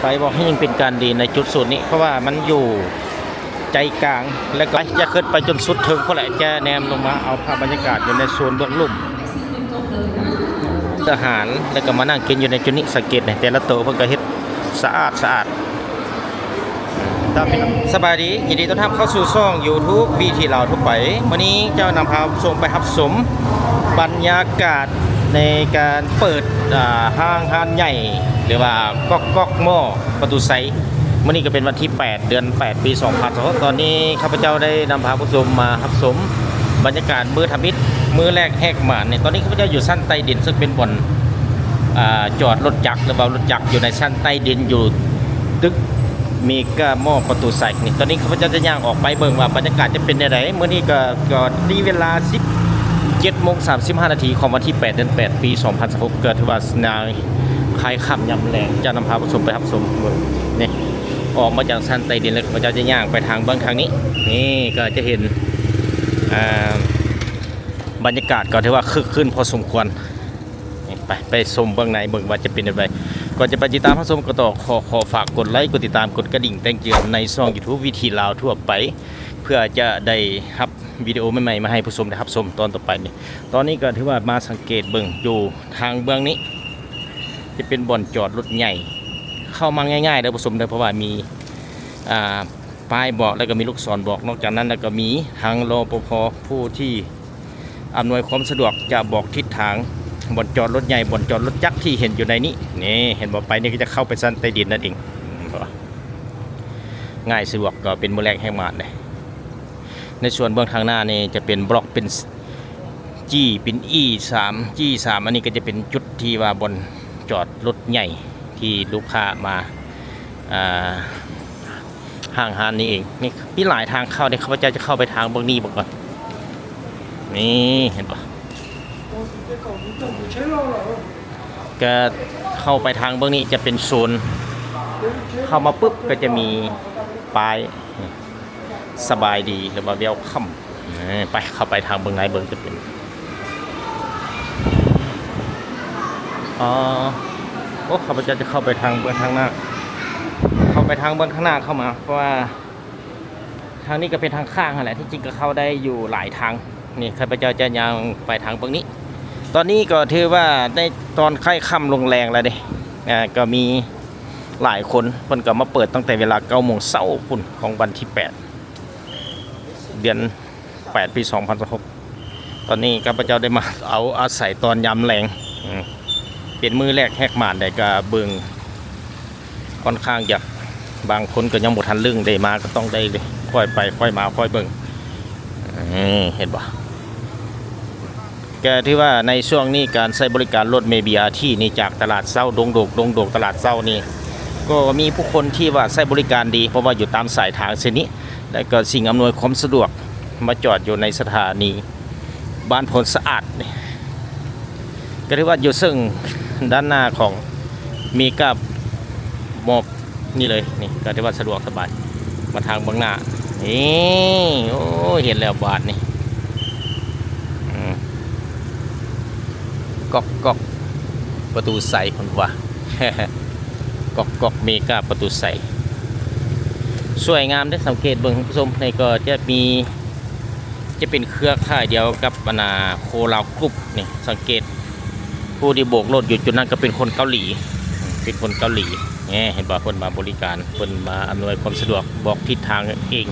ไปบอกให้ยังเป็นการดีในจุดสุดนี้เพราะว่ามันอยู่ใจกลางแล้วก็จะขึ้นไปจนสุดถึงเพราะแหละจะแนมลงมาเอาภาพบรรยากาศอยู่ในโซนเบื้องลุ่มอาหารแล้วก็มานั่งกินอยู่ในจุดนี้สังเกตในแต่ละโต๊ะเพิ่งก็เฮ็ดสะอาดตามเป็นสบายดียินดีต้อนรับเข้าสู่ช่อง YouTube บีทีลาวทั่วไปวันนี้เจ้านำพาส่งไปรับชมบรรยากาศในการเปิดห้างใหญ่หรือว่าก๊อกหม้อประตูไซวันนี้ก็เป็นวันที่8เดือน8ปี2020ตอนนี้ข้าพเจ้าได้นำพาผู้ชมมารับชมบรรยากาศมื้อทำอิฐมื้อแรกแหกหมานเนี่ยตอนนี้ข้าพเจ้าอยู่ชั้นใต้ดินซึ่งเป็นบ่อนจอดรถจักรหรือว่ารถจักรอยู่ในชั้นใต้ดินอยู่ตึกมีกาหม้อประตูใส่นี่ตอนนี้ข้าพเจ้าจะย่างออกไปเบิ่งว่าบรรยากาศจะเป็นยังไงเมื่อนี้ก็ดีเวลา17:35 นาทีของวันที่8เดือน8ปี2016เกิดที่ว่าสนายคลายค่ำยำแรงจะนำพาผู้ชมไปรับชมนี่ออกมาจากชั้นใต้ดินแล้วข้าพเจ้าจะย่างไปทางเบื้องทางนี้นี่ก็จะเห็นบรรยากาศก็ถือว่าคึกคืนพอสมควรไปชมเบื้องในเบิ่งว่าจะเป็นยังไงก่อนจะไปติดตามรับชมก็ต้องขอฝากกดไลค์กดติดตามกดกระดิ่งแจ้งเตือนในช่อง YouTube วิธีลาวทั่วไปเพื่อจะได้รับวิดีโอใหม่ๆมาให้ผู้ชมได้รับชมตอนต่อไปนี่ตอนนี้ก็ถือว่ามาสังเกตเบิ่งอยู่ทางเบื้องนี้จะเป็นบ่อนจอดรถใหญ่เข้ามาง่ายๆเด้อผู้ชมเด้อเพราะว่ามีป้ายบอกแล้วก็มีลูกศรบอกนอกจากนั้นแล้วก็มีทางรปภผู้ที่อำนวยความสะดวกจะบอกทิศทางบ่อนจอดรถใหญ่บ่อนจอดรถจักรที่เห็นอยู่ในนี้นี่เห็นบอกไปนี่ก็จะเข้าไปชั้นใต้ดินนั่นเองง่ายสะดวกก็เป็นมื้อแรกแห่งมานเลยในส่วนเบื้องทางหน้านี่จะเป็นบล็อกเป็นจี้เป็นจี้3อันนี้ก็จะเป็นจุดที่ว่าบนจอดรถใหญ่ที่ลูกค้ามาห้างนี้เองนี่มีหลายทางเข้าเนี่ยข้าพเจ้าจะเข้าไปทางเบื้องนี้ก่อนนี่เห็นปะก็เข้าไปทางเบื้องนี้จะเป็นโซนเข้ามาปุ๊บก็จะมีป้ายสบายดีหรือว่าเวลคัมไปเข้าไปทางเบื้องไหนเบื้องจะเป็นโอ้ข้าพเจ้าจะเข้าไปทางเบื้องทางหน้าเข้าไปทางเบื้องข้างหน้าเข้ามาเพราะว่าทางนี้ก็เป็นทางข้างแหละที่จริงก็เข้าได้อยู่หลายทางนี่ข้าพเจ้าจะยังไปทางเบื้องนี้ตอนนี้ก็ถือว่าได้ตอนใกล้ค่ำลงแรงแล้วเด้ก็มีหลายคนเพิ่นก็มาเปิดตั้งแต่เวลา9 โมงเช้าพุ่นของวันที่8เดือน8ปี2016ตอนนี้ข้าพเจ้าได้มาเอาอาศัยตอนยามแรงเป็นมือแรกแหกหมานได้ก็เบิ่งค่อนข้างอยากบางคนก็ยังบ่ทันลึงได้มาก็ต้องได้เลยค่อยไปค่อยมาค่อยเบิ่งเห็นบ่แกที่ว่าในช่วงนี้การใช้บริการรถเมล์ BRT นี่จากตลาดเช้าดงโดกตลาดเช้านี่ก็มีผู้คนที่ว่าใช้บริการดีเพราะว่าอยู่ตามสายทางเส้นนี้และก็สิ่งอำนวยความสะดวกมาจอดอยู่ในสถานีบ้านพลสะอาดนี่ก็ที่ว่าอยู่ซึ่งด้านหน้าของมีกับหมอกนี่เลยนี่ก็ที่ว่าสะดวกสบายมาทางเบื้องหน้านี่โอ้เห็นแล้วบาทนี่ก๊อกประตูใสคนว่า ก๊อกเมกาประตูใสสวยงามได้สังเกตเบิ่งผู้ชมในก็จะเป็นเครือข่ายเดียวกับโคลาวกรุ๊ปนี่สังเกตผู้ที่โบกรถอยู่จุดนั้นก็เป็นคนเกาหลีเนี่ยเห็นบ่เพิ่นมาบริการเพิ่นมาอำนวยความสะดวกบอกทิศทางเอง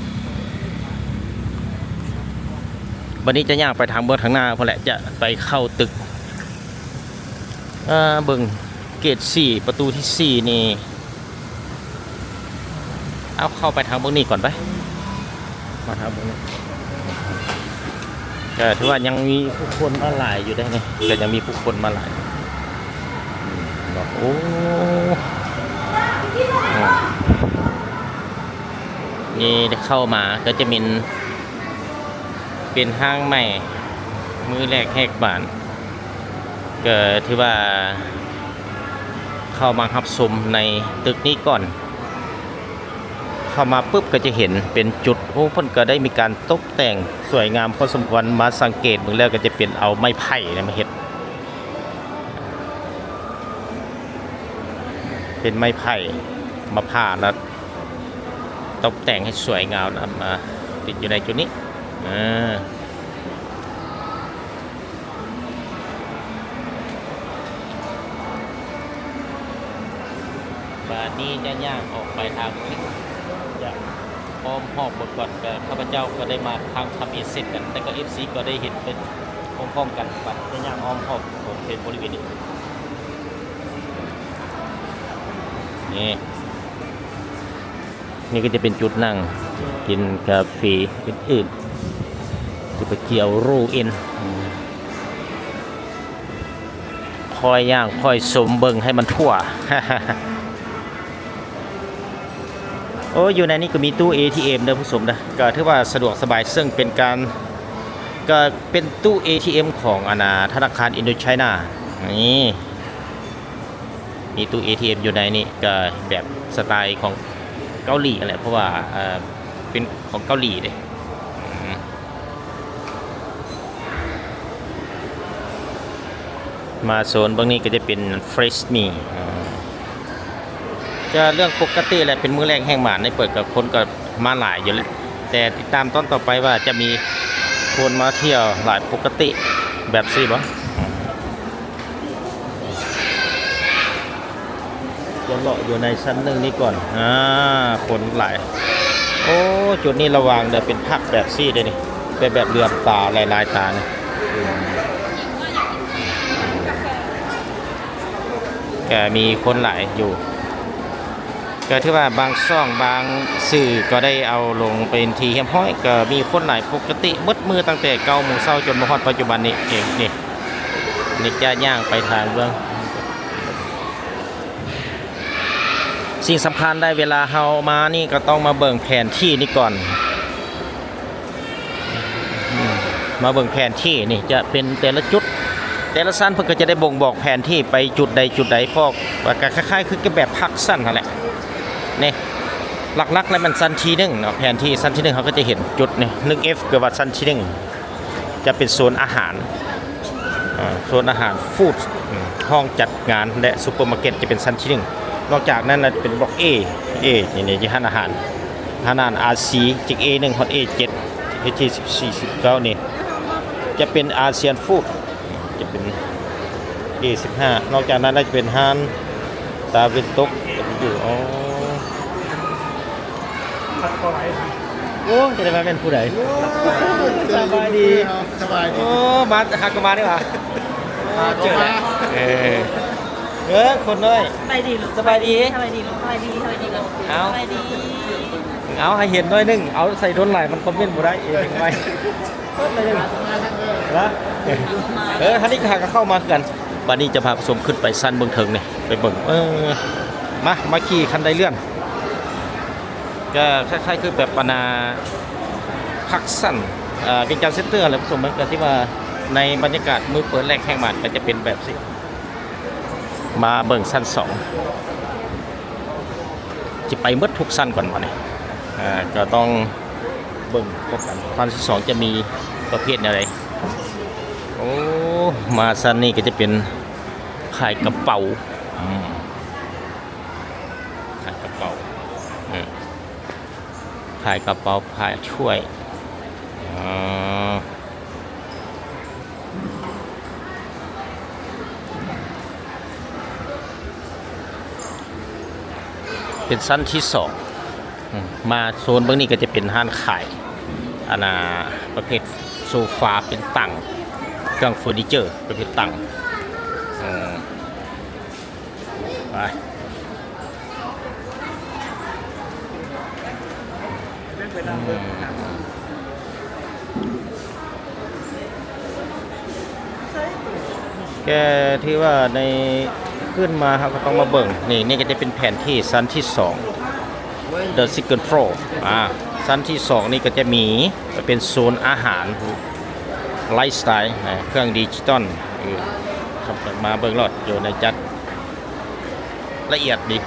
วันนี้จะย่างไปทางเบื้องทางหน้าเพราะแหละจะไปเข้าตึกเบิ่งเกต4ประตูที่4นี่เอาเข้าไปทางเบื้องนี้ก่อนไปมาทางเบื้องนี้ก็ถือว่ายังมีผู้คนมาหลายอยู่ได้ไงก็ยังมีผู้คนมาหลายโอ้นี่เข้ามาก็จะเป็นห้างใหม่มือแรกแหกบ้านก็ถือว่าเข้ามารับชมในตึกนี้ก่อนเข้ามาปุ๊บก็จะเห็นเป็นจุดโอ้เพิ่นก็ได้มีการตกแต่งสวยงามพอสมควรมาสังเกตเบิ่งแล้วก็จะเป็นเอาไม้ไผ่มาเฮ็ดเป็นไม้ไผ่ มาผ่าแล้วตกแต่งให้สวยงามนะมาติดอยู่ในจุดนี้บาดนี้จะย่างออกไปทางนี้จะอ้อมหอบหมดก่อนแต่ข้าพเจ้าก็ได้มาทางทำเอเสร็จกันแต่ก็ FC ก็ได้เห็นเป็นพร้อมๆกันบัดจะย่างอ้อมหอบผมเป็นบริเวณนี้นี่ก็จะเป็นจุดนั่งกินกาแฟอื่นๆจะไปเกี่ยวรูเอ็นคอยย่างคอยสมเบิงให้มันทั่ว โอ้อยู่ในนี้ก็มีตู้ ATM นะผู้ชมนะก็ถือว่าสะดวกสบายซึ่งเป็นการก็เป็นตู้ ATM ของธนาคารอินโดไชน่านี่มีตู้ ATM อยู่ในนี้ก็แบบสไตล์ของเกาหลีอะไรเพราะว่าเป็นของเกาหลีเลยมาโซนบางนี้ก็จะเป็นเฟรชมีจะเรื่องปกติแหละเป็นมื้อแรกแห่งหมานในเปิดกับคนก็มาหลายอยู่แล้วแต่ติดตามตอนต่อไปว่าจะมีคนมาเที่ยวหลายปกติแบบซี่บ่จะเลาะอยู่ในชั้นหนึ่งนี้ก่อนคนหลายโอ้จุดนี้ระวังเดี๋ยวเป็นพักแบบซี่เลยนี่เป็นแบบเรือนตาลายตาเนี่ยแกมีคนหลายอยู่ก็ที่ว่าบางช่องบางสื่อก็ได้เอาลงเป็นทีเข้มห้อยก็มีคนหลายปกติมืดมือตั้งแต่9 โมงเช้าจนมาฮอดปัจจุบันนี้เองนี่จะย่างไปทางเบื้องสิ่งสำคัญได้เวลาเฮามานี่ก็ต้องมาเบิ่งแผนที่นี่ก่อนมาเบิ่งแผนที่นี่จะเป็นแต่ละจุดแต่ละสั้นเพื่อก็จะได้บ่งบอกแผนที่ไปจุดใดจุดใดพอกว่าคล้ายๆคือแบบพักสั้นนั่นแหละนี่หลักๆแล้วมันสั้นที่1เนาะแผนที่สั้นที่1เขาก็จะเห็นจุดนี่ 1F เกิดว่าสั้นที่1จะเป็นโซนอาหารโซนอาหารฟู้ดห้องจัดงานและซุปเปอร์มาร์เก็ตจะเป็นสั้นที่1นอกจากนั้นเป็นบล็อก A นี่ที่ร้านอาหารRC จิก A1 ฮอต A7 H14 19นี่จะเป็นอาเซียนฟู้ดจะเป็น A15 นอกจากนั้นจะเป็นห้านตาเวนตกอยู่โอ้จะได้มาเป็นผู้ใดสบายดีโอ้มาหักกันมาดีกว่าเจอแล้วคนน้อยสบายดีลูกสบายดีสบายดีลูกสบายดีสบายดีลูกสบายดีเอาให้เห็นน้อยนึงเอาใส่โดนไหลมันคอมเมนต์บ่ได้เองไว้นะท่านนี้ขาก็เข้ามากันวันนี้จะพาผสมขึ้นไปสั้นเบื้องเถิงนี่ไปเบิ่งมาขี่คันไดเลื่อนก็คล้ายๆคือแบบปนาพักสั้นเป็นการเซตเตอร์อะไรผสมกันที่ว่าในบรรยากาศมือเปิดแรกแห่งหมัดก็จะเป็นแบบสิมาเบิ่งสั้น2จะไปเมื่อทุกสั้นก่อนวันนี้ก็ต้องเบิ่งพบกันสั้นที่2จะมีประเภทอะไรโอ้มาสั้นนี้ก็จะเป็นขายกระเป๋าขายกระเป๋าขายกระเป๋าขายช่วยเป็นชั้นที่2มาโซนเบื้องนี้ก็จะเป็นห้านขายประเภทโซฟาเป็นตั้งเครื่องเฟอร์นิเจอร์ประเภทตั้งไปแกที่ว่าในขึ้นมาครับก็ต้องมาเบิ่งนี่ก็จะเป็นแผนที่ชั้นที่2 The Second Floor ชั้นที่2นี่ก็จะมีเป็นโซนอาหารไลฟ์สไตล์เครื่องดิจิตอลมาเบิ่งรอดอยู่ในจัดละเอียดดี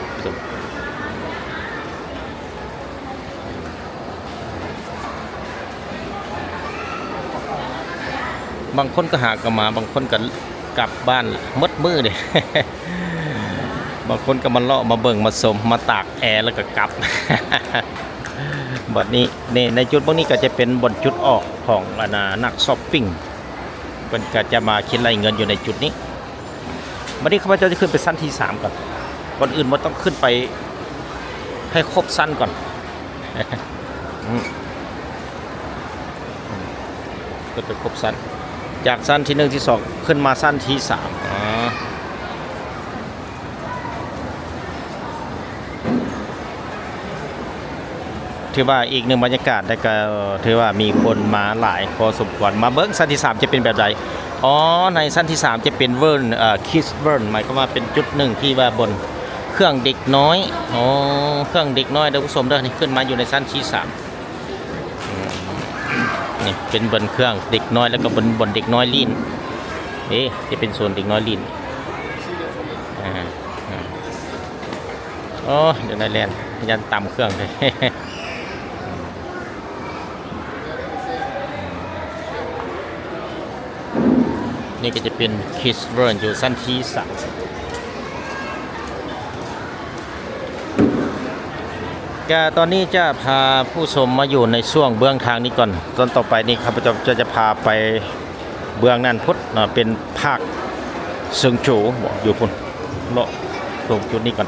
บางคนก็หากมาบางคนก็กลับบ้านมืดมืดเลย บางคนก็มาเลาะมาเบิ่งมาชมมาตากแอร์แล้วก็กลับ บัดนี้ในจุดพวกนี้ก็จะเป็นบนจุดออกของนักช้อปปิ้งมันก็จะมาคิดรายเงินอยู่ในจุดนี้บัดนี้ข้าพเจ้าจะขึ้นไปสั้นที่3ก่อนก่อนอื่นมันต้องขึ้นไปให้ครบสั้นก่อน ขึ้นไปครบสั้นจากสั้นที่1ที่2ขึ้นมาสั้นที่3ถือว่าอีกหนึ่งบรรยากาศแต่ก็ถือว่ามีคนมาหลายพอสมควรมาเบิ้งสั้นที่3จะเป็นแบบใดอ๋อในสั้นที่3จะเป็นเวิร์นคิสเวิร์นหมายความว่าเป็นจุดหนึ่งที่ว่าบนเครื่องเด็กน้อยอ๋อเครื่องเด็กน้อยท่านผู้ชมเด้อนี่ขึ้นมาอยู่ในสั้นที่3นี่เป็นบนเครื่องเด็กน้อยแล้วก็บนเด็กน้อยลีนจะเป็นโซนเด็กน้อยลีนโอ้เดี๋ยวนายแลนยันต่ำเครื่องเลย นี่ก็จะเป็นคิสเวิร์นอยู่สั้นที่3ก็ตอนนี้จะพาผู้ชมมาอยู่ในช่วงเบื้องทางนี้ก่อนตอนต่อไปนี่ครับจะพาไปเบื้องนั่นพุทธเป็นภาคเซิงโจวอยู่พุ่นเลาะตรงจุดนี้ก่อน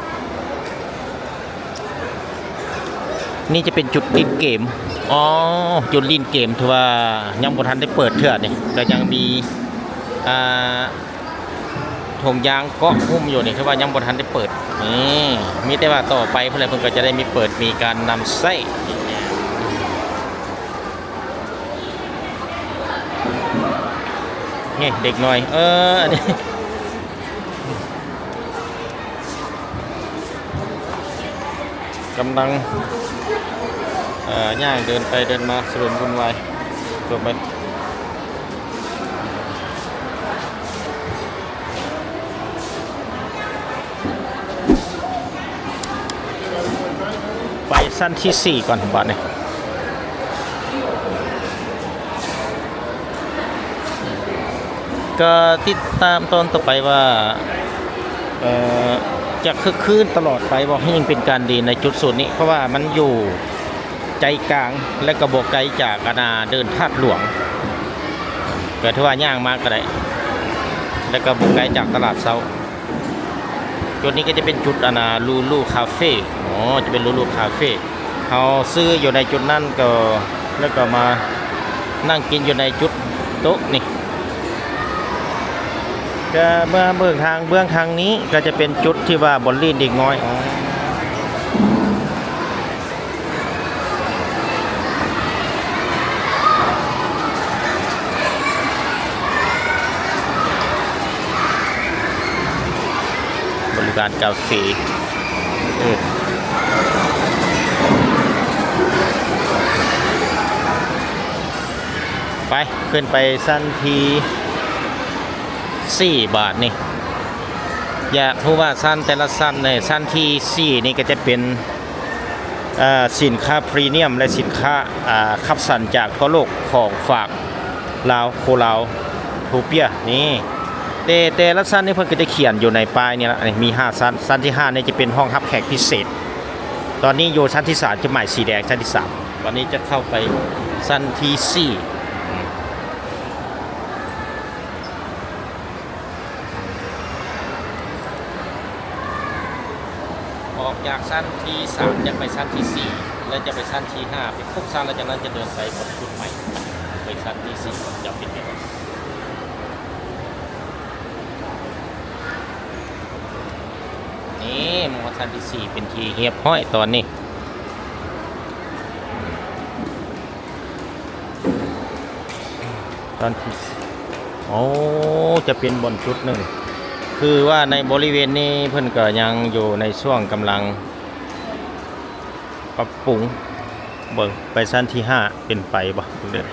นี่จะเป็นจุดลินเกมอ๋อจุดลินเกมที่ว่ายังบ่ทันได้เปิดเถื่อนี่ก็ยังมีถงยางเกาะหุ้มอยู่นี่คือว่ายังบ่ทันได้เปิดนี่มีแต่ว่าต่อไปเพื่อนก็จะได้มีเปิดมีการนำไส้นี่เด็กหน่อยอันนี้กำลังย่างเดินไปเดินมาสรุปวุ่นวายจบไปสั้นที่4ก่อนบัดนี้ก็ติดตามตอนต่อไปว่าจะคึกคืนตลอดไปบอกให้ยังเป็นการดีในจุดศูนย์นี้เพราะว่ามันอยู่ใจกลางและกระบอกไกลจากเดินธาตุหลวงเกิดที่ว่าย่างมากก็ได้และกระบอกไกลจากตลาดเซาจุดนี้ก็จะเป็นจุดลูลูคาเฟ่อ๋อจะเป็นลูลูคาเฟ่เขาซื้ออยู่ในจุดนั้นก็แล้วก็มานั่งกินอยู่ในจุดโต๊ะนี่ก็เมื่อเบื้องทางนี้ก็จะเป็นจุดที่ว่าบอลลีนเด็กน้อยบริการกาแฟไปขึ้นไปสั้นที4 บาทนี่อยากรู้ว่าสั้นแต่ละสั้นในสั้นที่4นี่ก็จะเป็นสินค้าพรีเมียมและสินค้าคัดสรรจากทั่วโลกของฝากลาวโคลาวทูเปียนี่แต่ละสั้นนี่เพิ่นก็จะเขียนอยู่ในป้ายนี่ละมี5สั้นที่5นี่จะเป็นห้องรับแขกพิเศษตอนนี้อยู่ชั้นที่3จะหมายสีแดงชั้นที่3วันนี้จะเข้าไปสั้นที่4ออกจากสั้นที่3จะไปสั้นที่4แล้วจะไปสั้นที่5เป็นครบสั้นแล้วจากนั้นจะเดินไปบนจุดใหม่ไปสั้นที่4จะเป็นยังไงนี่มอสั้นที่4เป็นทีเฮียบห้อยตอนนี้ตอนที่โอ้จะเป็นบนจุดหนึ่งคือว่าในบริเวณนี้เพิ่นก็ยังอยู่ในช่วงกำลังปรับปรุงเบิ่งไปชั้นที่5เป็นไปบ่เด้อ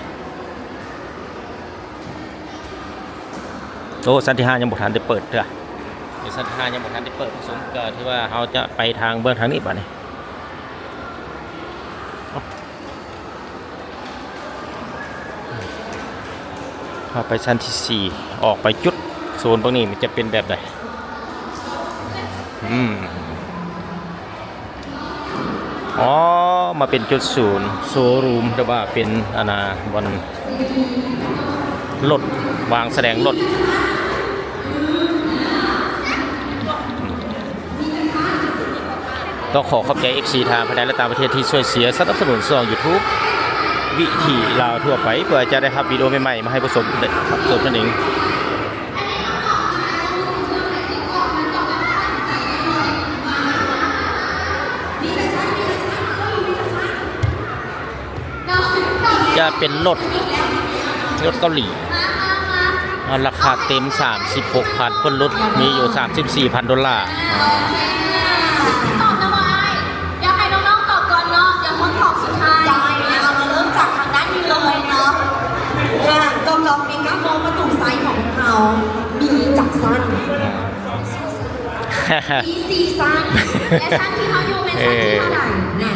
โอ้ชั้นที่5ยังบ่ทันได้เปิดเด้อชั้นที่5ยังบ่ทันได้เปิดสมก็ที่ว่าเฮาจะไปทางเบื้องทางนี้บัดนี้เข้าไปชั้นที่4ออกไปจุดโซนพวกนี้มันจะเป็นแบบไหน อ๋อมาเป็นจุดศูนย์โชว์รูมแต่ว่าเป็นวันรถวางแสดงรถต้องขอบใจ FC ทางภายในและต่างประเทศที่ช่วยเสียสนับสนุนช่อง YouTube วิถีลาวทั่วไปเพื่อจะได้รับวิดีโอใหม่ๆมาให้ผู้ชมได้รับชมนั่นเองจะเป็นรถเกาหลีราคาเต็ม 36,000เพิ่นลดมีอยู่ $34,000ตอบนะวายอยากให้น้องๆตอบก่อนเนาะอย่าคนตอบสุดท้ายได้เรามาเริ่มจากทางด้านนี้เลยเนาะค่ะกองมีกล้ามมองประตูไซส์ของเขามีจักสั้นมีซีสั้นและสั้นที่เขาอยู่เป็นสั้น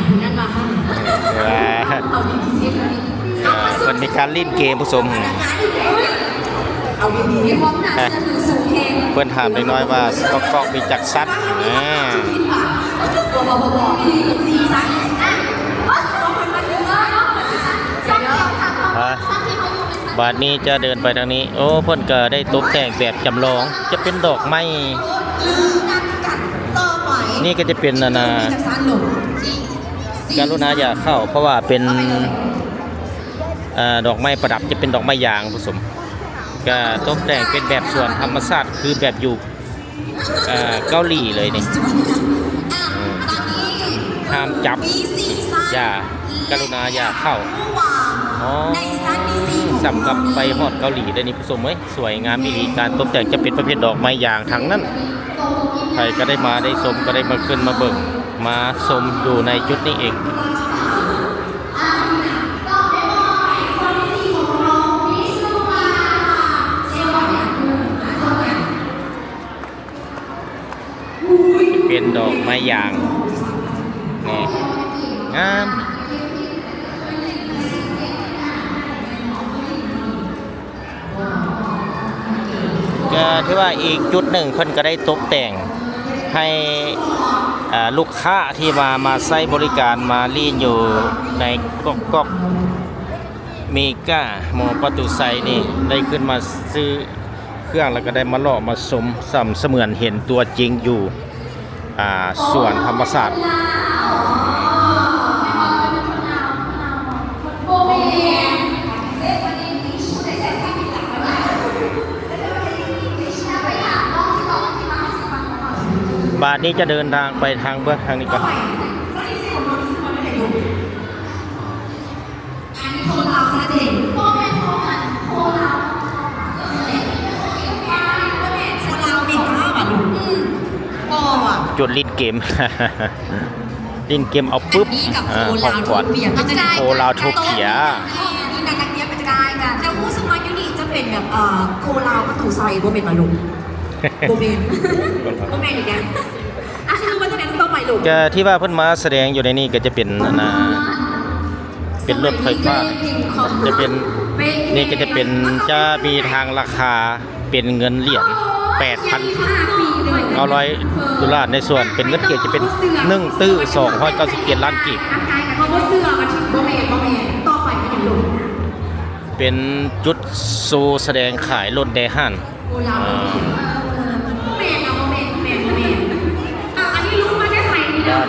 ที่เท่าไหร่นั่นมาเอาดีๆมันมีการเล่นเกมผสมเอาดีๆให้พร้อมนะจะถือสูงแข่งเพื่อนถามเล็กน้อยว่าก็มีจักซัดบาทนี้จะเดินไปทางนี้โอ้เพื่อนก็ได้ตกแต่งแบบจำลองจะเป็นดอกไม้นี่ก็จะเป็นการุณาอย่าเข้าเพราะว่าเป็นดอกไม้ประดับจะเป็นดอกไม้ยางผสมก็ตกแต่งเป็นแบบส่วนธรรมชาติคือแบบอยู่เกาหลีเลยนี่ห้ามจับกรุณาอย่าเข้าสำหรับไปฮอดเกาหลีได้นี่ผสมไหมสวยงามมีการตกแต่งจะเป็นประเภทดอกไม้ยางทั้งนั้นใครก็ได้มาได้ชมก็ได้มาขึ้นมาเบิ่งมาชมอยู่ในจุดนี้เองเป็นดอกไม้ยางนี่งามก็ที่ว่าอีกจุดหนึ่งเพิ่นก็ได้ตกแต่งให้ลูกค้าที่มาใช้บริการมาลีนอยู่ในก๊อกมีก้าหมอประตูไซนี่ได้ขึ้นมาซื้อเครื่องแล้วก็ได้มาเลาะมาสมเสมือนเห็นตัวจริงอยู่ส่วนธรรมศาสตร์บาทนี้จะเดินทางไปทางเบื้องทางนี้ก่อนจุดลิ้นเกม ลิ้นเกมเอาปุ๊บของขวัญโคลาวโทเปียนี่นักเรียนก็จะได้กันแต่ผู้สมัครยูนิจะเป็นแบบโคลาวประตูไซโบเมนมาลุงโบเมนอีกแล้วชื่อว่าจะเป็นตัวใหม่ลุงก็ที่ว่าเพิ่นมาแสดงอยู่ในนี้ก็จะเป็นเป็นรถไฟฟ้าจะเป็นนี่ก็จะเป็นจะมีทางราคาเป็นเงินเหรียญ$8,900ในส่วนเป็นเงินเกียรติจะเป็น1ตื้อ297ล้านกีบเป็นจุดโซแสดงขายรถแดฮั่น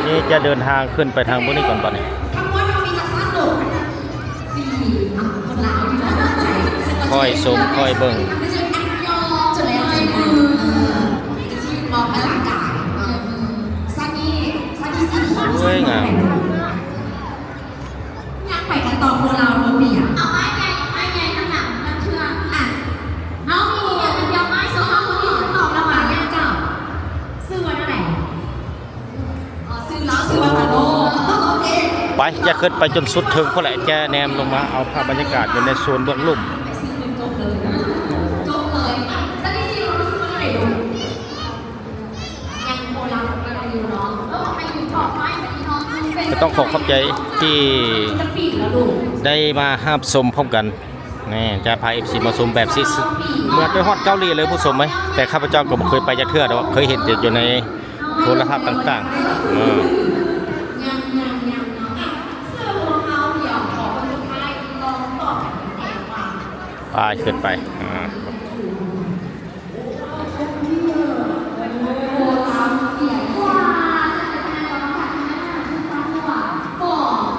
นี่จะเดินทางขึ้นไปทางพวกนี้ก่อนตอนนี้ค่อยชมค่อยเบิ่งสวยงามอยากไปกันต่อโคลาวโรเบียเอาไม้ใหญ่ข้างหลังมันเชื่อเอามีเดียวไม้โซ่เอาคนที่ตอบระหว่างแย่เจ้าซื้อวันอะไรซื้อวันตะโลไปจะขึ้นไปจนสุดถึงเพราะแหละจะแนมลงมาเอาภาพบรรยากาศอยู่ในโซนเบื้องลุ่มก็ต้องขอบใจที่ได้มาห้ามชมพร้อมกันนี่จะพาFCมาชมแบบซิเหมือนไปฮอดเกาหลีเลยผู้ชมไหมแต่ข้าพเจ้าก็ไม่เคยไปจะเทื่อแต่ว่าเคยเห็นอยู่ใน โทรทัศน์ต่างๆยังเนาะเสื้อของเขาเดี๋ยวขอคนสุดท้ายลองตอบแบบแอบว่า ป้ายขึ้นไป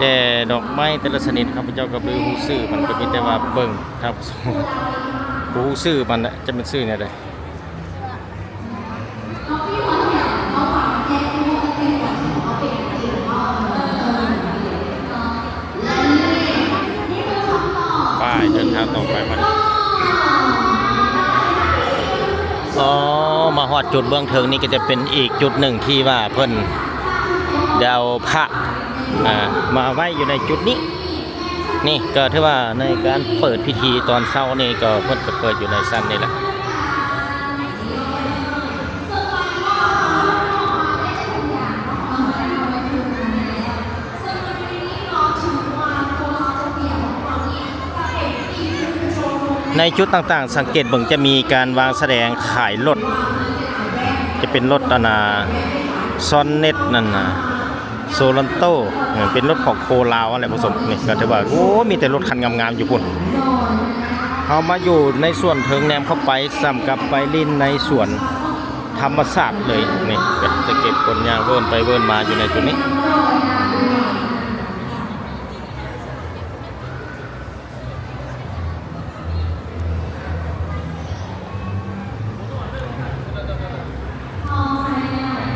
แต่ดอกไม้แต่ละชนิดครับพระเจ้าก็บ่รู้ชื่อมันก็มีแต่ว่าเบิ่งครับบ่รู้ชื่อมันน่ะจะเป็นชื่อเนี่ยได้ป้ายเดินทางต่อไปมันมาฮอดจุดเบื้องเทิงนี่ก็จะเป็นอีกจุดหนึ่งที่ว่าเพิ่นเดาพระมาไว้อยู่ในจุดนี้นี่ก็ถือว่าในการเปิดพิธีตอนเช้านี่ก็เพิ่นจะเปิดอยู่ในสั้นนี่แหละในจุดต่างๆสังเกตเบิ่งจะมีการวางแสดงขายรถจะเป็นรถซอนเน็ตนั่นนะโซลันโตเป็นรถของโคลาวอะไรผสมนี่ก็ถือว่าโอ้มีแต่รถคันงามๆอยู่พุ่นเอามาอยู่ในส่วนเทิงแนมเข้าไปซ้ำกับไปลิ้นในส่วนธรรมศาสตร์เลยนี่ก็จะเก็บคนยางเวิร์นไปเวิร์นมาอยู่ในจุดนี้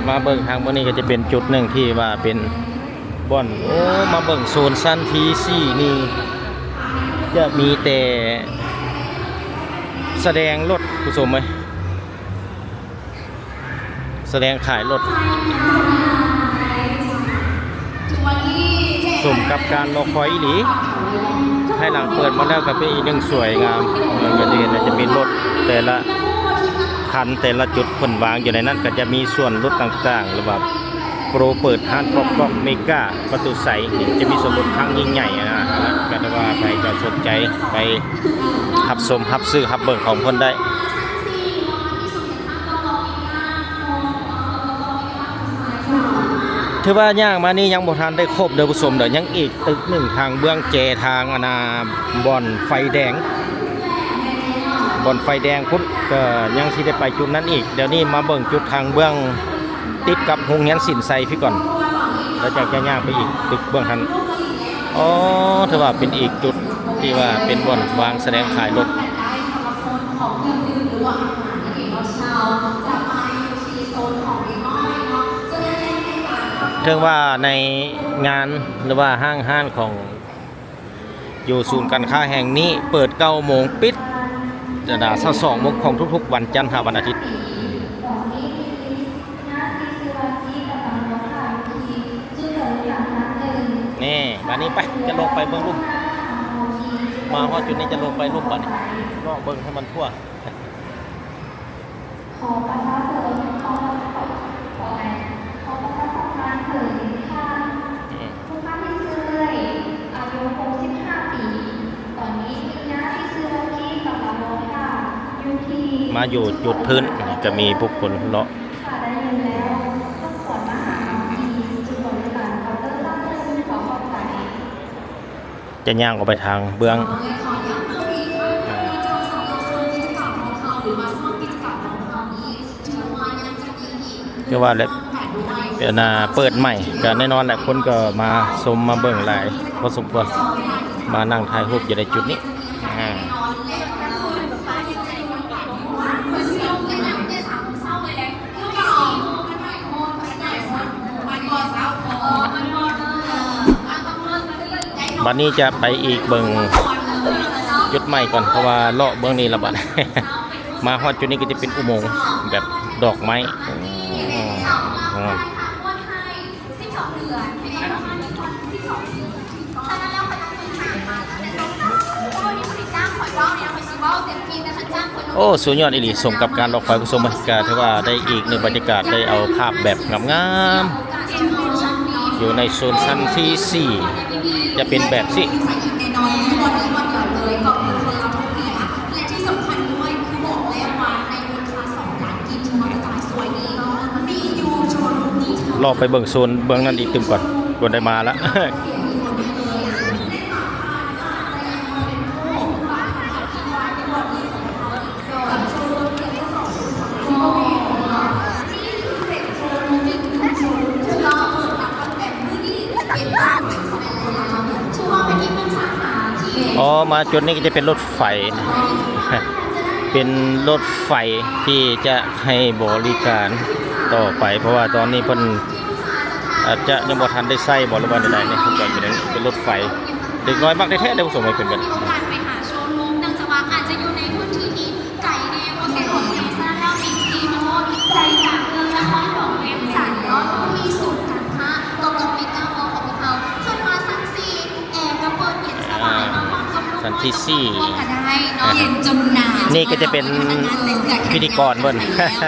มาเบิ่งทางบนนี้ก็จะเป็นจุดหนึ่งที่ว่าเป็นบ่อนมาเบิ่งโซนซันทีซี่นี่จะมีแต่แสดงรถผู้ชมไหมแสดงขายรถสมกับการรอคอยอีหลีให้หลังเปิดมาแล้วก็เป็นอีกหนึ่งสวยงามก็จะเห็นว่าจะมีรถแต่ละคันแต่ละจุดผลวางอยู่ในนั้นก็จะมีส่วนลดต่างๆหรือว่าโปรเปิดห้างป๊อกเมกาประตูใสจะมีส่วนลดครั้งยิ่งใหญ่นะก็ได้ว่าใครจะสนใจไปหับชมหับซื้อหับเบิ่งของคนได้ถือว่าย่างมานี่ยังบ่ทันได้ครบเด้อผู้ชมเด้อยังอีกตึกหนึ่งทางเบื้องเจทางบ่อนไฟแดงบ่อนไฟแดงพุ่นก็ยังสิได้ไปจุดนั้นอีกเดี๋ยวนี้มาเบิ่งจุดทางเบื้องติดกับโรงเรียนสินไซพี่ก่อนแล้วจากย่างไปอีกตึกเบื้องทันถือว่าเป็นอีกจุดที่ว่าเป็นบ่อนวางแสดงขายรถถึงว่าในงานหรือว่าห้างของอยู่ศูนย์การค้าแห่งนี้เปิด9 โมงปิดจะด่า22 โมงของทุกๆวันจันทร์วันอาทิตย์นี่วันนี้ไปจะลงไปเบื้องลุ่มมาฮอดจุดนี้จะลงไปลุ่มบ่นี่ลองเบิ่งให้มันทั่วมาอยู่จุดพื้นจะมีพวกคนเลาะจะย่างออกไปทางเบื้องก็ว่าแล้วเปิดใหม่ก็แน่นอนแหละคนก็มาชมมาเบิ่งหลายพอสมควรมานั่งถ่ายรูปอยู่ในจุดนี้บัดนี้จะไปอีกเบิ่งจุดใหม่ก่อนเพราะว่าเลาะเบื้องนี้ละบัด มาฮอดจุดนี้ก็จะเป็นอุโมงค์แบบดอกไม้โอ้สุดยอดอีหลีสมกับการรอคอยผู้ชมบรรยากาศที่ว่าได้อีกหนึ่งบรรยากาศได้เอาภาพแบบงามๆอยู่ในโซนชั้นที่4จะเป็นแบบสิ รอไปเบิ่งโซนเบื้องนั้นอีกตึมก่อนก่อนได้มาแล้ว อ๋อมาจุดนี้ก็จะเป็นรถไฟ เป็นรถไฟที่จะให้บริการต่อไป เพราะว่าตอนนี้เพิ่นอาจจะยังบ่ทันได้ใช้บ่หรือว่าใดๆเนี่ยเพิ่นก็อยู่ในเป็นรถไฟเด็กน้อยมักได้แท้ได้ผู้สูงวัยเพิ่นกัน การไปหาโชว์รูมเนื่องจากว่าอาจจะอยู่ในพื้นที่ที่ไกลแนวสะดวกในสถานเรามีทีมโน้ตใจกลางเมืองนครหลวงเวียงจันทร์เนาะมีศูนย์การค้าตรงมีก้าวของพวกเราขึ้นมาชั้น4แอร์ก็เปิดเย็นสบายมาพร้อมกับลูก ชั้นที่สี่ ก็ได้เนาะเย็นจนหนาว นี่ก็จะเป็นพิธีกรเพิ่น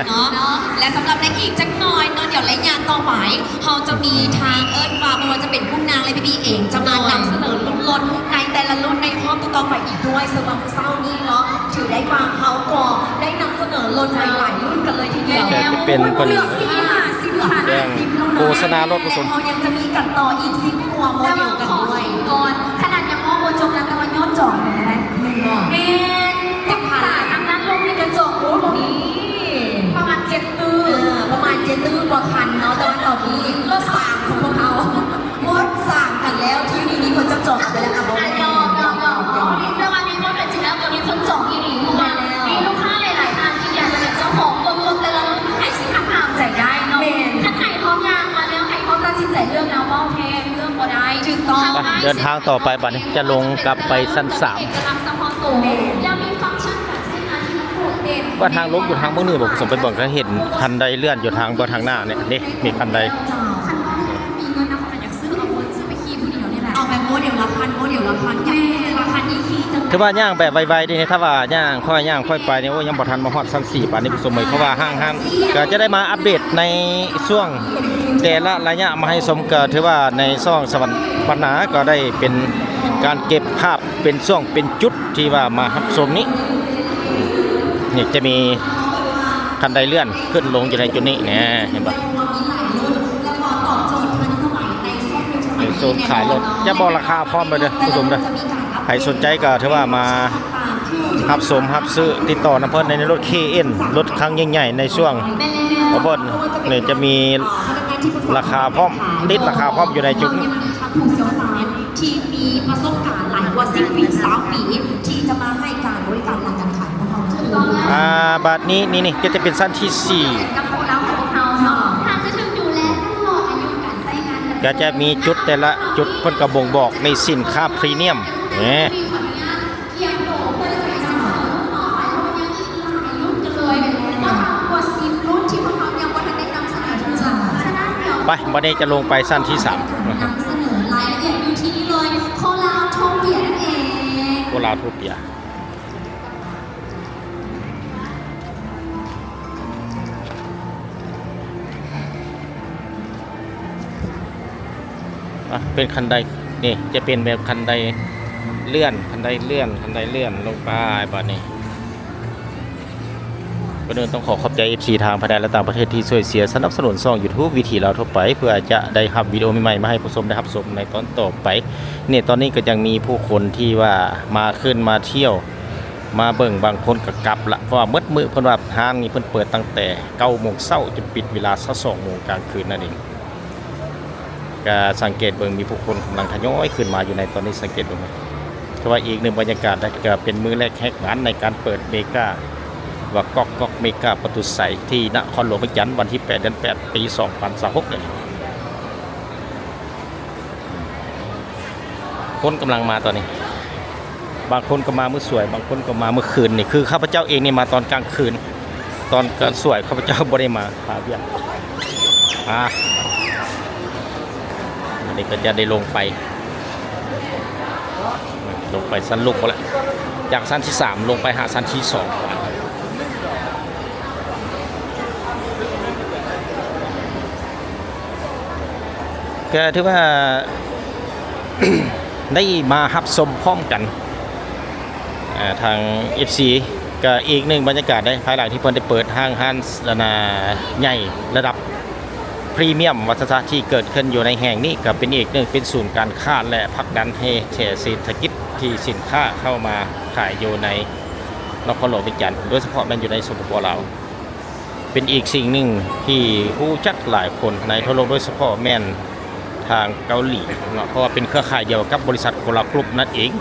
เนาะและสำหรับในอีกจักหน่อยเนาะเดี๋ยวรายงานต่อไปเขาจะมีทางเอิ้นว่าไม่ว่าจะเป็นผู้นางและพี่เองจะมานำเสนอรุ่นในแต่ละรุ่นในรอบต่อๆไปอีกด้วยสำหรับเศร้านี้เนาะถือได้ว่าเขาก็ได้นำเสนอรถหลายๆรุ่นกันเลยทีเดียว แต่จะเป็นเพิ่น 10 แจ้งโฆษณารถผสม เขายังจะมีกันต่ออีก10กว่าโมเดลกันด้วยก่อนขนาดยังมองโมจบแล้วก็มายอดจองเลยนะหนึ่งบอกเมนกับผ่านทางนั้นลงในกระจกรถนี้ประมาณ7ตื้อประมาณ7ตื้อกว่าคันเนาะตอนนี้รถสามของพวกเขาหมดสามกันแล้วที่นี่มีคนจะจองไปแล้วค่ะบอกเลยยอมแต่วันนี้ว่าเป็นจริงแล้วตัวนี้คนจองที่นี่มาแล้วมีลูกค้าหลายๆท่านที่อยากจะเป็นเจ้าของรถแต่ละรุ่นให้สินค้าผ่านใจได้เนาะถ้าใครพร้อมยางมาแล้วใครพร้อมตัดสินใจเลือกนะว่าโอเคเลือกก็ได้ถูกต้อง ไปเดินทางต่อไปบัดนี้จะลงกลับไปชั้น3 ยังมีฟังก์ชันแบบเส้นอาทิตย์โดดเด่น ว่าทางลงอยู่ทางเบื้องนี้บอกสมไปเบิ่งก็เห็นคันใดเลื่อนอยู่ทางบ่ทางหน้าเนี่ยนี่มีคันใด คันมีเงินนะคนอยากซื้อเอาวนซื้อไปขี่ผู้เดียวนี่แหละเอาไปโมเดลละคันอยากละคันอีกทีจัง ถือว่าย่างแบบไวๆดีนี่ถ้าว่าย่างค่อยย่างค่อยไปเนี่ยโอ้ยังบ่ทันมาฮอดชั้น4ป่านนี้ผู้ชมเลยเพราะว่าห้างๆก็จะได้มาอัปเดตในช่วงแต่ละระยะมาให้ชมก็ถือว่าในช่องสวรรค์ปัญหาก็ได้เป็นการเก็บภาพเป็นช่วงเป็นจุดที่ว่ามารับชมนี้นี่จะมีคันใดเลื่อนขึ้นลงอยู่ในจุดนี้เนี่ยเห็นปะเป็นโซนขายรถจะบอกราคาพร้อมไปเด้อผู้ชมเด้อใครสนใจก็ถือว่ามารับชมรับซื้อติดต่อน้ำเพิ่นในรถ KN รถครั้งใหญ่ๆในช่วงเพราะเพิ่นเนี่ยจะมีราคาพร้อมติดราคาพร้อมอยู่ในจุดนี้ ที่มีประสบการณ์หลายกว่า10 ปี3 ปีที่จะมาให้การบริการหลังการขายของเรา บัดนี้นี่ก็จะเป็นชั้นที่ กับพวกเราของเราเนาะทางจะถึงอยู่แล้วตลอดอายุการใช้งาน 4ก็จะมีจุดแต่ละจุดเพิ่นก็บ่งบอกในสินค้าพรีเมียมนี่ เกียร์โตเพื่อจะไปเสนอต่อไปรุ่นยังอีกหลายรุ่นกันเลยนะคะกว่า10รุ่นที่พวกเรายังไม่ได้นำเสนอฉะนั้นเดี๋ยว ไปบัดนี้จะลงไปชั้นที่3นะครับ นำเสนอรายละเอียดอยู่ที่นี่เลยโคลาโทเปียนั่นเอง โคลาโทเปียเป็นคันใดนี่จะเป็นแบบคันใดเลื่อนคันใดเลื่อนคันใดเลื่อนลงไปบัดนี้ก็เดินต้องขอขอบใจ FC ทางภายในและต่างประเทศที่ช่วยเสียสนับสนุนช่อง YouTube วิถีเราทั่วไปเพื่อจะได้รับวิดีโอใหม่ๆมาให้ผู้ชมได้รับชมในตอนต่อไปเนี่ยตอนนี้ก็ยังมีผู้คนที่ว่ามาขึ้นมาเที่ยวมาเบิ่งบางคนก็กลับละเพราะว่ามืดมื้อเพิ่นว่าห้างนี้เพิ่นเปิดตั้งแต่ 9 โมงเช้าจนปิดเวลา 2 โมงกลางคืนนั่นเองก็สังเกตเบิ่งมีผู้คนกำลังทยอยขึ้นมาอยู่ในตอนนี้สังเกตดูไหมเพราะว่าอีกหนึ่งบรรยากาศก็เป็นมื้อแรกแหกงานในการเปิดเมกาว่าก๊อกเมกาประตูใสที่นครหลวงเวียงจันทร์วันที่ 8 เดือน 8 ปี 2026เลยคนกำลังมาตอนนี้บางคนก็มาเมื่อสวยบางคนก็มาเมื่อคืนนี่คือข้าพเจ้าเองนี่มาตอนกลางคืนตอนกลางสวยข้าพเจ้าบ่ได้มาพาเวียนอันนี้ก็จะได้ลงไปชั้นลูกแล้วจากชั้นที่3ลงไปหาชั้นที่2ก็ถือว่า ได้มาฮับชมพร้อมกันทาง FC ก็อีกหนึ่งบรรยากาศได้ภายหลังที่เพิ่นได้เปิดห้างฮันส์นาใหญ่ระดับ พรีเมียมวัฒนธรรมที่เกิดขึ้นอยู่ในแห่งนี้ก็เป็นอีกหนึ่งเป็นศูนย์การค้าและผลักดันให้เศรษฐกิจที่สินค้าเข้ามาขายอยู่ในนครหลวงเวียงจันทร์โดยเฉพาะมันอยู่ในสปปลาวเป็นอีกสิ่งหนึ่งที่ผู้จัดหลายคนในทั่วโลกโดยเฉพาะแม่นทางเกาหลีเนาะเพราะว่าเป็นเครือข่ายเดียวกับบริษัทโคลากรุ๊ปนั่นเอง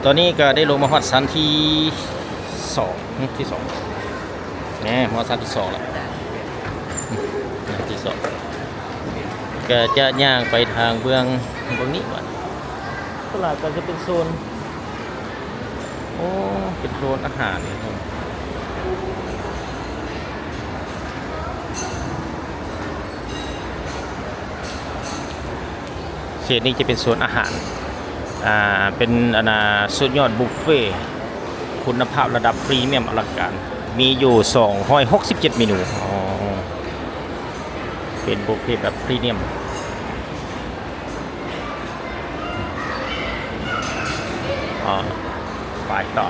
ตอนนี้ก็ได้ลงมาฮอดชั้นที่2นี่ฮอดชั้นที่2แล้วที่2ก็จะย่างไปทางเบื้องนี้ก่อนตลาดก็จะเป็นโซนโอ้เป็นโซนอาหารครับเขตนี้จะเป็นโซนอาหารเป็นสุดยอดบุฟเฟ่คุณภาพระดับพรีเมียมอลังการมีอยู่267เมนูเป็นบุฟเฟ่แบบพรีเมียมไปต่อ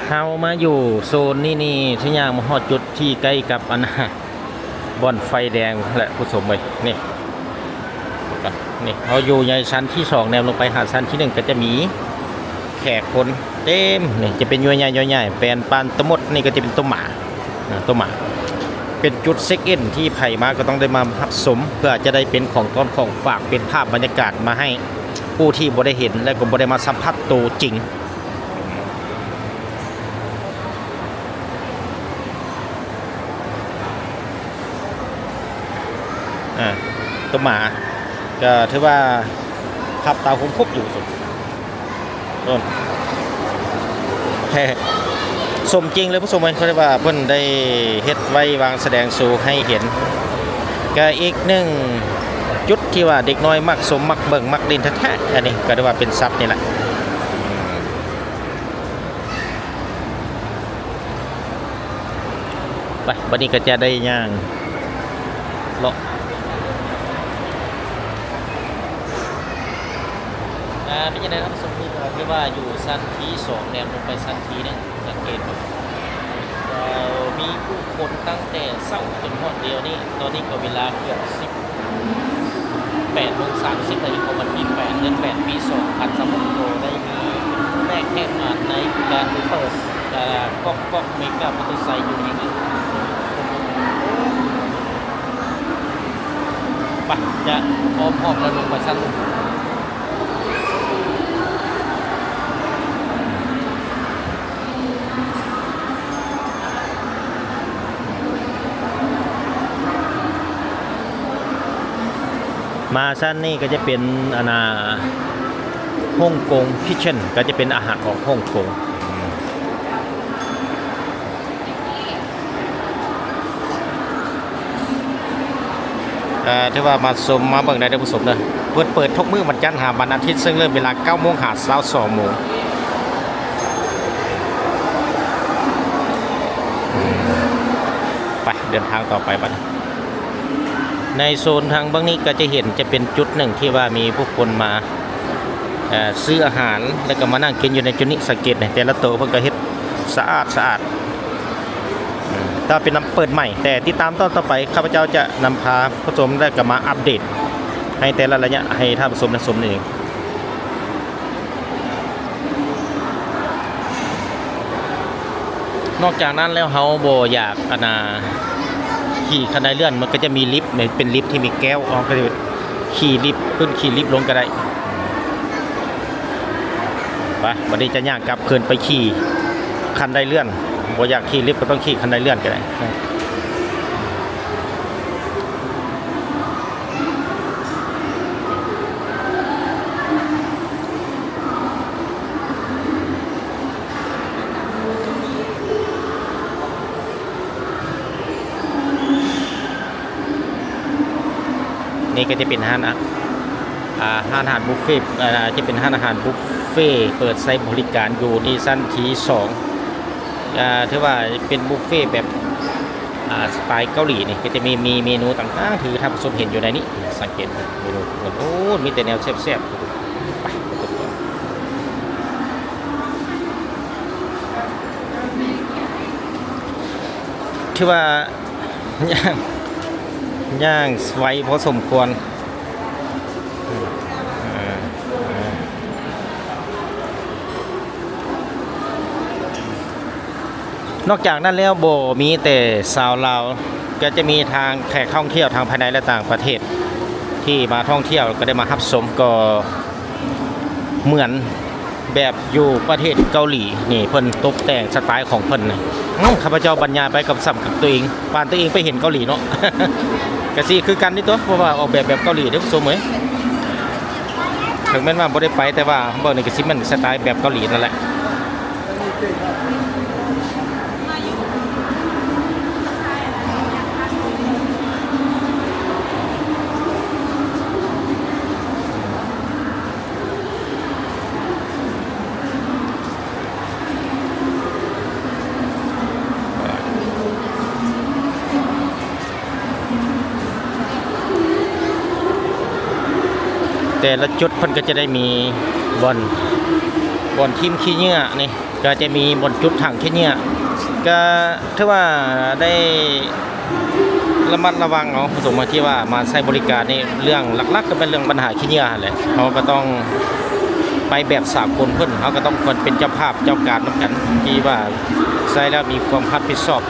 เข้ามาอยู่โซนนี่ทุกอย่างมาฮอดจุดที่ใกล้กับบ่อนไฟแดงแหละผู้ชมเลยนี่เขาอยู่ในชั้นที่2แนวลงไปหาชั้นที่1ก็จะมีแขกคนเต็มนี่จะเป็นยัวใหญ่แปลนปานตะมดนี่ก็จะเป็นตัวหมาเป็นจุดเช็คอินที่ไผ่มาก็ต้องได้มารับสมเพื่อจะได้เป็นของต้นของฝากเป็นภาพบรรยากาศมาให้ผู้ที่บ่ได้เห็นและก็บ่ได้มาสัมผัสตัวจริงตัวหมาก็ถือว่าขับตาคุ้มคบอยู่สุดสมจริงเลยผู้ชมเขาเรียกว่าเพิ่นได้เฮ็ดไว้วางแสดงโชว์ให้เห็นก็อีกหนึ่งจุดที่ว่าเด็กน้อยมักสมมักเบิ่งมักดินแท้ๆอันนี้ก็เรียกว่าเป็นซับนี่แหละไปวันนี้ก็จะได้ย่างเลาะไม่ใช่ได้รับสมบูรณ์ที่ว่าอยู่ชั้นที่2แนวลงไปชั้นที่นึงสังเกตมีผู้คนตั้งแต่เช้าจนฮอดเดียวนี่ตอนนี้ก็เวลาเกือบ18:30 นาทีของวันที่8 เดือน 8 ปี 2016ได้มีแรกแข่งขันในการเปิดก๊อกเมกะมอเตอร์ไซค์อยู่อย่างนี้ไปจะพร้อมๆแล้วลงไปชั้นมาชั้นนี่ก็จะเป็นฮ่องกงคิทเช่นก็จะเป็นอาหารของฮ่องกงที่ว่ามาชมมาเบิ่งได้ท่านผู้ชมเลยเปิดทุกมื้อวันจันทร์หาวันอาทิตย์ซึ่งเริ่มเวลา 9 โมงหาเช้า 2 โมงไปเดินทางต่อไปบัดในโซนทางบางนี้ก็จะเห็นจะเป็นจุดหนึ่งที่ว่ามีผู้คนมาซื้ออาหารแล้วก็มานั่งกินอยู่ในจุดนี้สังเกตในแต่ละโต๊ะเพิ่นก็เฮ็ดสะอาดถ้าเป็นน้ำเปิดใหม่แต่ติดตามตอนต่อไปข้าพเจ้าจะนำพาผู้ชมได้กับมาอัปเดตให้แต่ละระยะให้ท่านผู้ชมได้ชมเองนอกจากนั้นแล้วเฮาบ่อยากขี่คันไดเลื่อนมันก็จะมีลิฟต์เป็นลิฟต์ที่มีแก้วก็จะขี่ลิฟต์ขึ้นขี่ลิฟต์ลงก็ได้ไปวันนี้จะย่างกลับคืนไปขี่คันไดเลื่อนบ่อยากขี่ลิฟต์ก็ต้องขี่คันไดเลื่อนก็ได้นี่ก็จะเป็นอาหารบุฟเฟ่จะเป็นอาหารบุฟเฟ่เปิดใช้บริการอยู่ที่ชั้นที่2ถือว่าเป็นบุฟเฟ่แบบสไตล์เกาหลีนี่ก็จะมีเมนูต่างๆที่ท่านผู้ชมเห็นอยู่ในนี้สังเกตเมนูโอ้มีแต่แนวแซ่บๆไป ที่ว่าย่างย่างไวพอสมควรนอกจากนั้นแล้วโบมีแต่ชาวลาวก็จะมีทางแขกท่องเที่ยวทางภายในและต่างประเทศที่มาท่องเที่ยวก็ได้มารับชมก็เหมือนแบบอยู่ประเทศเกาหลีนี่เพิ่นตกแต่งสไตล์ของเพิ่นนี่ข้าพเจ้าบรรยายไปกับสัมกับตัวเองปานตัวเองไปเห็นเกาหลีเนาะ ก็สิคือกันนี่ตัวเพราะว่าออกแบบเกาหลีเด้อผู้ชมเอ้ยถึงแม้ว่าบ่ได้ไปแต่ว่าเบิ่งนี่ก็สิมันสไตล์แบบเกาหลีนั่นแหละแต่ละจุดเพิ่นก็จะได้มีบอนทีมขี้เหงื่อนี่ก็จะมีบอนจุดถังขี้เหงื่อก็ถือว่าได้ระมัดระวังเอาสมมาที่ว่ามาใช้บริการนี่เรื่องหลักๆก็เป็นเรื่องปัญหาขี้เหงื่อแหละเขาก็ต้องไปแบบสากลเพิ่นเขาก็ต้องควรเป็นเจ้าภาพเจ้าการนำกันที่ว่าใช้แล้วมีความรับผิดชอบ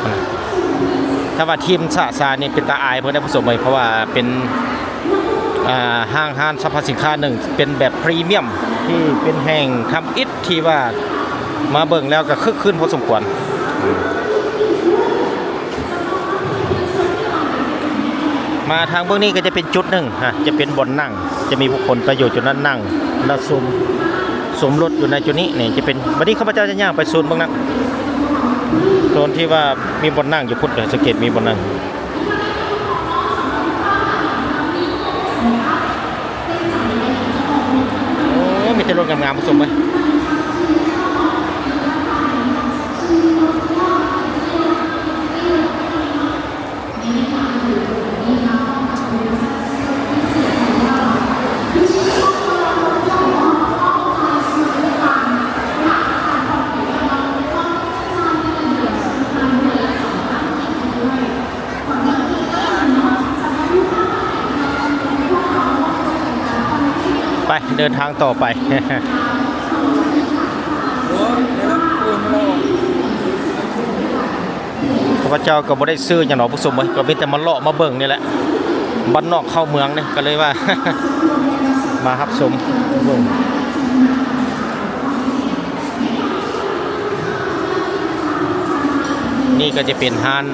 ถ้าว่าทีมสะสานี่เป็นตาอายเพิ่นได้ผสมไปเพราะว่าเป็นห้างสรรพสินค้าหนึ่งเป็นแบบพรีเมียมที่เป็นแห่งทำอิฐที่ว่ามาเบิ่งแล้วก็คึกคืนพอสมควรมาทางเบื้องนี้ก็จะเป็นจุดหนึ่งจะเป็นบ่อนนั่งจะมีผู้คนประโยชน์จุดนั้นนั่งแล้วสมรถอยู่ในจุดนี้นี่จะเป็นวันนี้ข้าพเจ้าจะย่างไปโซนบ้างนะโซนที่ว่ามีบ่อนนั่งอยู่พุทธสังเกตมีบ่อนนั่งมีแต่รถงามๆผสมไหมไปเดินทางต่อไป ข้าพเจ้าก็บ่ได้ซื้ออย่างหนอผู้ชมไว้ก็มีแต่มาเลาะมาเบิ่งนี่แหละบ้านนอกเข้าเมืองเนี่ยก็เลยว่า มารับชมเบิ่งนี่ก็จะเป็นห้าน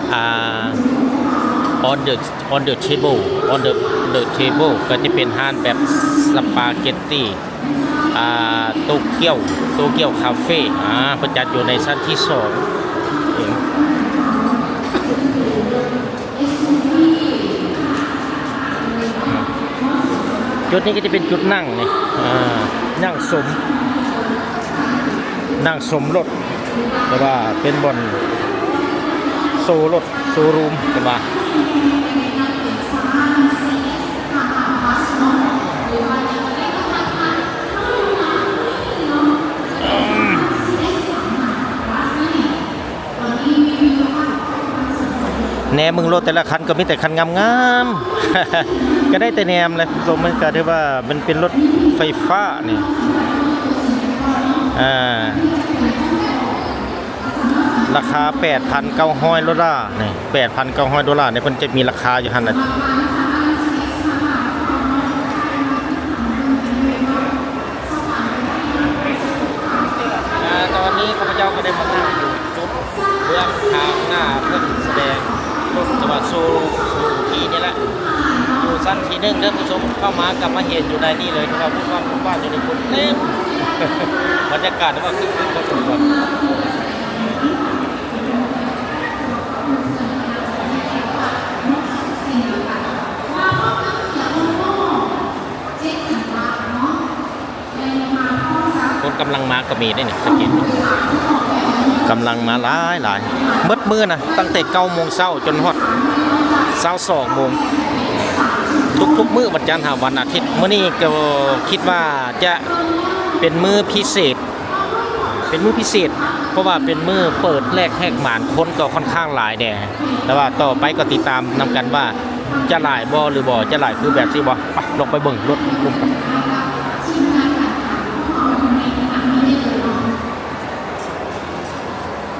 on the table ก็จะเป็นห้านแบบสปาเกตตี้โตเกียวคาเฟ่ประจัดอยู่ในชั้นที่2จุดนี้ก็จะเป็นจุดนั่งนี่นั่งสมรถแต่ว่าเป็นบ่อนโซรูมกันมาแนมมึงรถแต่ละคันก็มีแต่คันงามๆ ก็ได้แต่แนมเลยสมมติก็ที่ว่ามันเป็นรถไฟฟ้านี่ราคา $8,900 นี่ $8,900เนี่ยเพิ่นจะมีราคาอยู่หั่นน่ะตอนนี้ข้าพเจ้าก็ได้มานั่งอยู่จุดเบื้องทางหน้าเพิ่นแสดงรถจังหวัดสู่ทีนี่แหละอยู่ชั้นที่1เด้อผู้ชมเข้ามากับมาเห็นอยู่ในนี่เลยที่ว่าพูดว่าอยู่ในคนเต็ม บรรยากาศว่าคึกคืนพอสมควรคนกำลังมาก็มีได้เนี่ยสังเกตกำลังมาหลายมืดมื้อนะตั้งแต่9 โมงเช้าจนฮอด22 โมงทุกมื้อวันจันทร์หาวันอาทิตย์มื้อนี้ก็คิดว่าจะเป็นมื้อพิเศษเพ ราะว่าเป็นมือเปิดแรกแหกหมานคนก็ค่อนข้างหลายแน่แต่ว่าต่อไปก็ติดตามนำกันว่าจะหลายบ่หรือบ่จะหลายคือแบบสิบ่ไปลงไปเบิ่งรถลุมกัน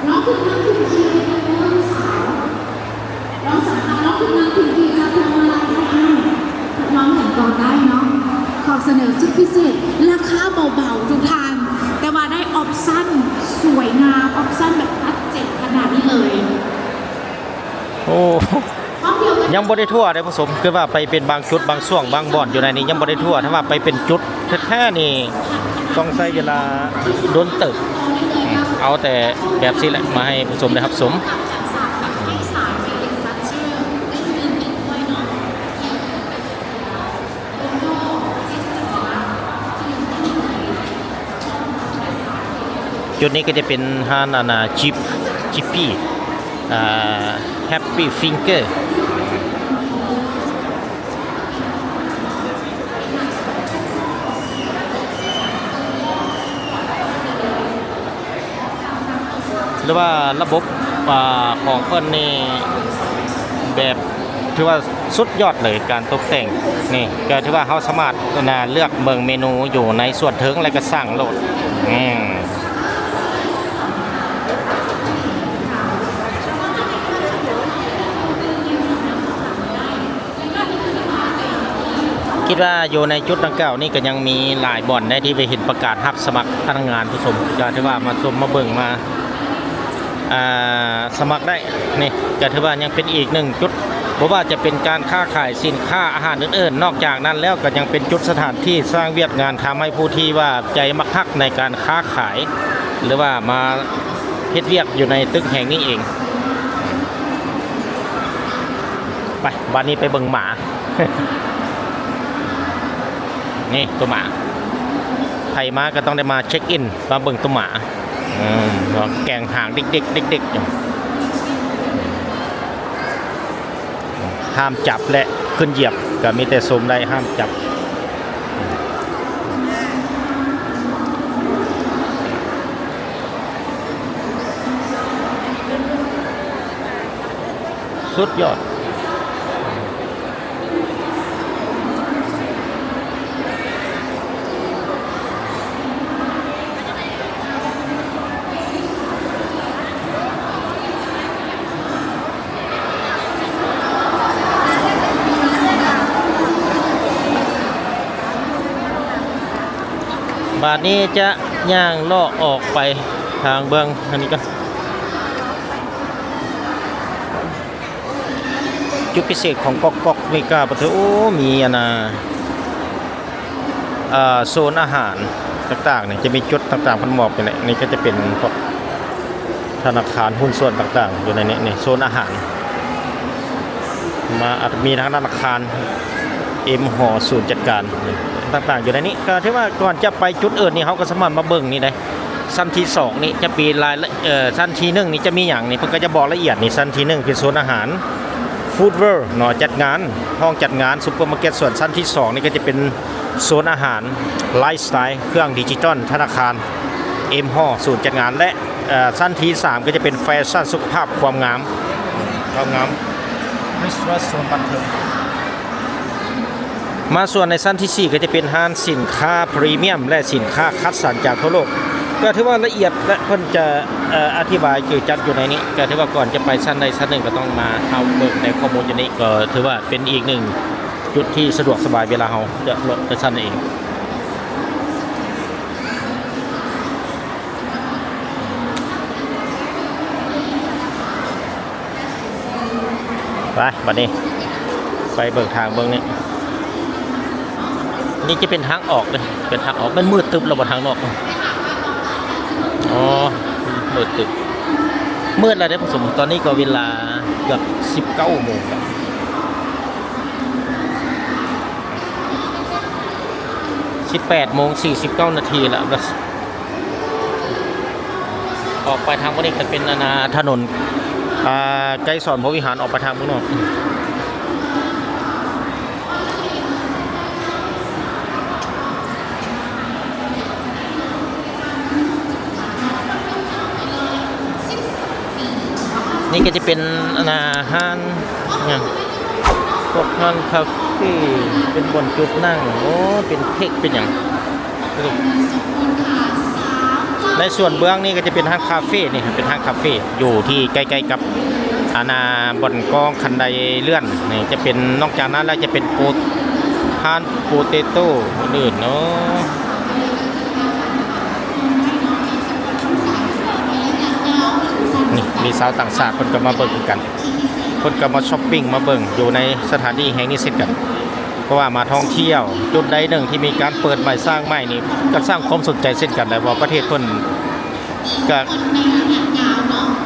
น้องคุณน้องคุณทีน้องสาวน้องสาวน้องคุณน้องคุณทีจะทำอะไรคะน้องเห็นก่อนได้เนาะขอเสนอชุดพิเศษราคาเบาๆทุกทางแต่ว่าได้ออปชั่นสวยงามออปชั่นแบบอัดเจ็ดขนาดนี้เลย โอ้ยังบ่ได้ทั่วได้ผสมคือว่าไปเป็นบางจุดบางช่วงบางบ่อนอยู่ในนี้ยังบ่ได้ทั่วถ้าว่าไปเป็นจุดแท้ๆนี่ต้องใช้เวลาโดนเติบเอาแต่แบบนี้แหละมาให้ผสมได้ครับสมจุดนี้ก็จะเป็นฮานาจิปปี้แฮปปี้ฟิงเกอร์หรือว่าระบบของเพิ่นนี่แบบถือว่าสุดยอดเลยการตกแต่งนี่ก็ถือว่าเขาสามารถเลือกเบิ่งเมนูอยู่ในส่วนเทิงแล้วก็สั่งโหลดคิดว่าอยู่ในจุดดังกล่าวนี่ก็ยังมีหลายบ่อนได้ที่ไปเห็นประกาศรับสมัครพนักงานผู้ชมก็ถือว่ามาชมมาเบิ่งมาสมัครได้นี่ก็ถือว่ายังเป็นอีกหนึ่งจุดเพราะว่าจะเป็นการค้าขายสินค้าอาหารอื่นๆนอกจากนั้นแล้วก็ยังเป็นจุดสถานที่สร้างเวียกงานทำให้ผู้ที่ว่าใจมักฮักในการค้าขายหรือว่ามาเฮ็ดเวียกอยู่ในตึกแห่งนี้เองไปบ้านนี้ไปเบิ่งหมา นี่ตัวหมาไทยมาก็ต้องได้มาเช็คอินมาเบิ่งตัวหมาแกงหางเด็กๆเด็กๆอยู่ห้ามจับและขึ้นเหยียบก็มีแต่สมได้ห้ามจับสุดยอดบาทนี้จะย่างล่อออกไปทางเบื้องอันนี้ก็จุดพิเศษของก๊อกเมกาปะเถอะโอ้มีโซนอาหารต่างๆเนี่ยจะมีจุดต่างๆพันหมอบอยู่ไหนนี่ก็จะเป็นพวกธนาคารหุ้นส่วนต่างๆอยู่ในนี้นี่โซนอาหารมาอาจมีทั้งธนาคารหอศูนย์จัดการต่างๆอยู่ในนี้ก็ที่ว่าก่อนจะไปจุดอื่นนี่เขาก็สามารถมาเบิ่งนี่ได้ชั้นที่2นี่จะปีรายชั้นที่1นี่จะมีอย่างนี่เพิ่นก็จะบอกละเอียดนี่ชั้นที่1เป็นโซนอาหารฟู้ดเวิลด์หน่อจัดงานห้องจัดงานซุปเปอร์มาร์เก็ตส่วนชั้นที่2นี่ก็จะเป็นโซนอาหารไลฟ์สไตล์เครื่องดิจิตอลธนาคารห่อศูนย์จัดงานและชั้นที่3ก็จะเป็นแฟชั่นสุขภาพความงามมิสเตอร์โซนบันเทิงมาส่วนในชั้นที่4ก็จะเป็นห้างสินค้าพรีเมียมและสินค้าคัดสรรจากทั่วโลกก็ถือว่าละเอียดและเพิ่นจะอธิบายเกี่ยวจัดอยู่ในนี้ก็ถือว่าก่อนจะไปชั้นใดชั้นหนึ่งก็ต้องมาเอาเบิกในข้อมูลอยู่นี้ก็ถือว่าเป็นอีกหนึ่งจุดที่สะดวกสบายเวลาเราจะลดไปชั้นเองไปบัดนี้ไปเบิกทางเบิ่งนี่นี่จะเป็นทางออกเลยเป็นทางออกมันมืดตึบเราบนทางนอกอ๋อมืดตึบมืดแล้วได้ผสมตอนนี้ก็เวลาเกือบ19 โมงแล้ว18:49 นาทีแล้วออกไปทางวันนี้จะเป็นถนนไกลสอนพระวิหารออกไปทางเมืองนอก นี่ก็จะเป็นอาหารเนี่ยพวกร้านคาเฟ่เป็นบนจุดนั่งโอ้เป็นเค้กเป็นอย่างในส่วนเบื้องนี่ก็จะเป็นห้างคาเฟ่นี่ครับเป็นห้างคาเฟ่อยู่ที่ใกล้ๆกับบนกองคันไดเลื่อนนี่จะเป็นนอกจากนั้นแล้วจะเป็นร้านโปเตโต้อื่นเนาะนี่มีสาวต่างชาติคนก็มาเบิ่งกันคนก็มาช้อปปิ้งมาเบิ่งอยู่ในสถานที่แห่งนี้เสร็จกันเพราะว่ามาท่องเที่ยวจุดใดหนึ่งที่มีการเปิดใหม่สร้างใหม่นี่ก็สร้างความสนใจเช่นกันเลยว่าประเทศเพิ่นก็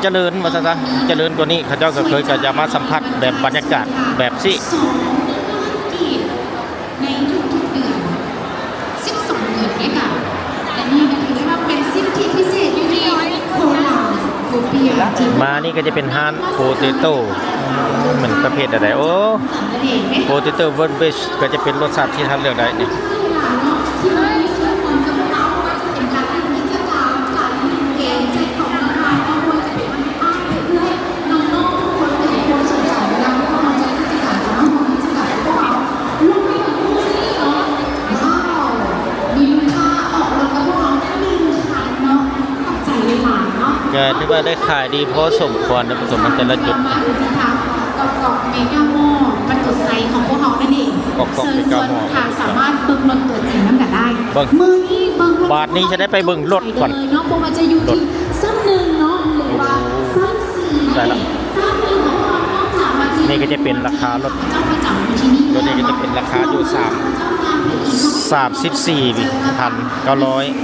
เจริญว่าซะเจริญกว่านี้เขาเจ้าก็เคยก็จะมาสัมผัสแบบบรรยากาศแบบสิในทุกๆเดือน12เดือนด้วยกันและนี่ก็ถือว่าเป็นสิทธิพิเศษอยู่ที่โคราชโคเปียมานี่ก็จะเป็นฮานโปเตโต้เหมือนประเภทอะไรโอ้โปเตโต้เวอร์เบชก็จะเป็นรสชาติที่ท่านเลือกได้นี่ก็ถือว่าได้ขายดีเพราะสมควรนะผสมมันแต่ละจุดกอกเมกาโมประตูไซของพวกเรานั่นเองเชิญชวนทางสามารถเบิ่งรถตัวจริงนั่นกันได้มือนี้เบิ่งรถบาทนี้จะได้ไปเบิ่งรถก่อนเลยเนาะเพราะมันจะอยู่ที่ซ้ำหนึ่งเนาะหรือว่าซ้ำสี่ใช่แล้วนี่ก็จะเป็นราคารถรถนี้ก็จะเป็นราคาอยู่34,900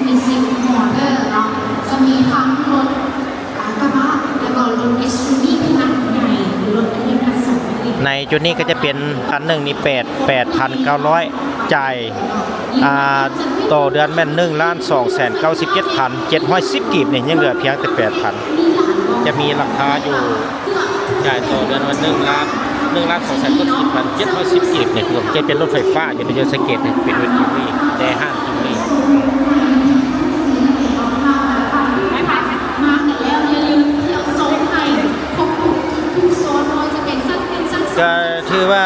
มีซิงมอเตอร์เนาะจะมีทั้งรถกระบะแล้วก็รถ SUV ขนาดใหญ่หรือรถอเนกประสงค์ในจุดนี้ก็จะเป็นคันหนึ่งนี่8,900จ่ายต่อเดือนแม่น1,297,710กีบเนี่ยยังเหลือเพียงแต่ 8,000จะมีราคาอยู่จ่ายต่อเดือนวัน1,297,710กีบเนี่ยคือจะเป็นรถไฟฟ้าอยู่ในเยอสเกตเนี่ยเป็นรถจิมมี่แต่ห้างจิมมี่ก็ถือว่า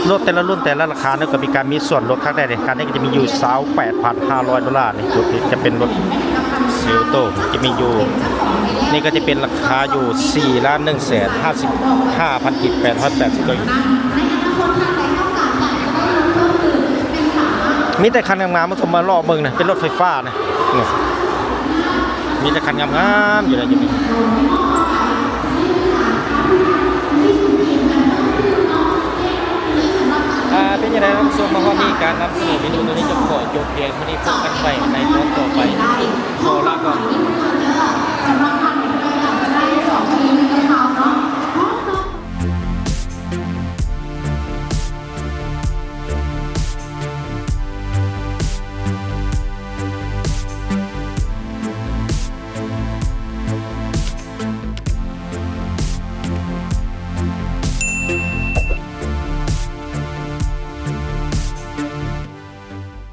รถแต่ละรุ่นแต่ละราคาเนี่ยก็มีการมีส่วนลดครั้งแรกในการนี้ก็จะมีอยู่$28,500นี่จุดที่จะเป็นรถซิลโต้จะมีอยู่นี่ก็จะเป็นราคาอยู่4,155,000 กีบ880ก็อยู่มีแต่คันงามๆมาสมมาล่อเบิ่งนะเป็นรถไฟฟ้านะมีแต่คันงามๆอยู่นะอยู่นี่เป็นยังไงครับส่วนมาวันนี้การนำเสนอเมนูตัวนี้จะขอจบเพียงเท่านี้พบ